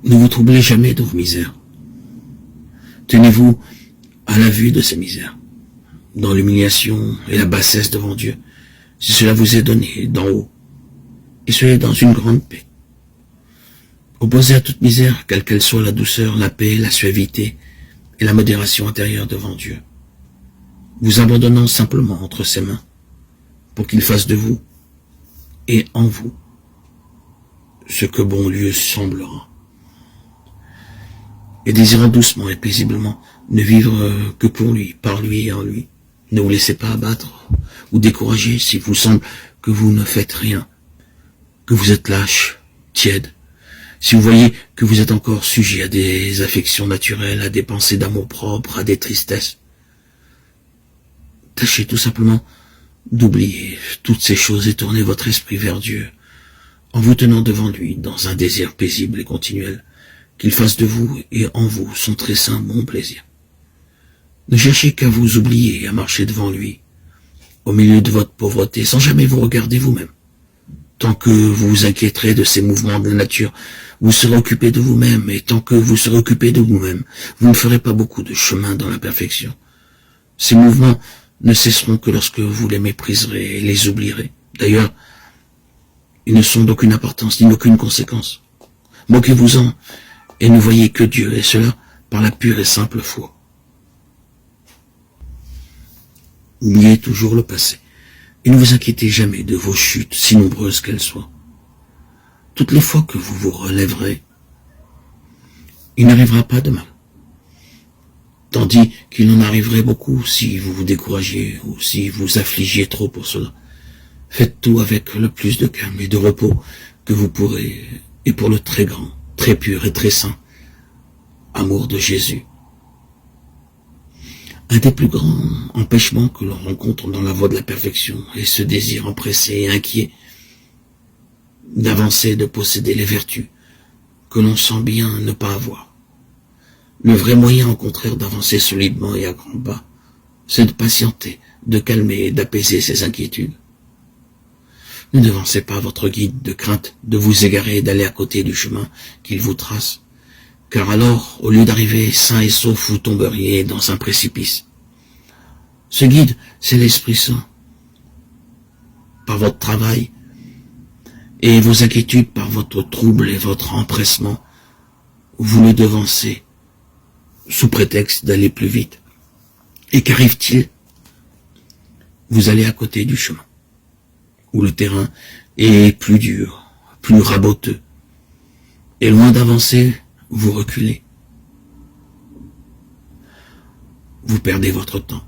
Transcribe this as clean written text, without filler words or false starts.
Ne vous troublez jamais de vos misères. Tenez-vous à la vue de ces misères, dans l'humiliation et la bassesse devant Dieu, si cela vous est donné d'en haut, et soyez dans une grande paix. Opposez à toute misère, quelle qu'elle soit, la douceur, la paix, la suavité et la modération intérieure devant Dieu, vous abandonnant simplement entre ses mains, pour qu'il fasse de vous et en vous ce que bon lieu semblera. Et désirant doucement et paisiblement ne vivre que pour lui, par lui et en lui. Ne vous laissez pas abattre ou décourager s'il vous semble que vous ne faites rien, que vous êtes lâche, tiède. Si vous voyez que vous êtes encore sujet à des affections naturelles, à des pensées d'amour-propre, à des tristesses, tâchez tout simplement d'oublier toutes ces choses et tournez votre esprit vers Dieu, en vous tenant devant lui dans un désir paisible et continuel, qu'il fasse de vous et en vous son très saint bon plaisir. Ne cherchez qu'à vous oublier et à marcher devant lui, au milieu de votre pauvreté, sans jamais vous regarder vous-même. Tant que vous vous inquiéterez de ces mouvements de la nature, vous serez occupé de vous-même, et tant que vous serez occupé de vous-même, vous ne ferez pas beaucoup de chemin dans la perfection. Ces mouvements ne cesseront que lorsque vous les mépriserez et les oublierez. D'ailleurs, ils ne sont d'aucune importance ni d'aucune conséquence. Moquez-vous-en et ne voyez que Dieu, et cela par la pure et simple foi. Oubliez toujours le passé, et ne vous inquiétez jamais de vos chutes, si nombreuses qu'elles soient. Toutes les fois que vous vous relèverez, il n'arrivera pas de mal. Tandis qu'il en arriverait beaucoup si vous vous découragiez ou si vous affligiez trop pour cela. Faites tout avec le plus de calme et de repos que vous pourrez, et pour le très grand, très pur et très saint amour de Jésus. Un des plus grands empêchements que l'on rencontre dans la voie de la perfection est ce désir empressé et inquiet d'avancer, de posséder les vertus que l'on sent bien ne pas avoir. Le vrai moyen, au contraire, d'avancer solidement et à grands pas, c'est de patienter, de calmer et d'apaiser ses inquiétudes. Ne devancez pas votre guide de crainte de vous égarer et d'aller à côté du chemin qu'il vous trace, car alors, au lieu d'arriver sain et sauf, vous tomberiez dans un précipice. Ce guide, c'est l'Esprit Saint. Par votre travail et vos inquiétudes, par votre trouble et votre empressement, vous le devancez sous prétexte d'aller plus vite. Et qu'arrive-t-il? Vous allez à côté du chemin, où le terrain est plus dur, plus raboteux, et loin d'avancer, vous reculez. Vous perdez votre temps.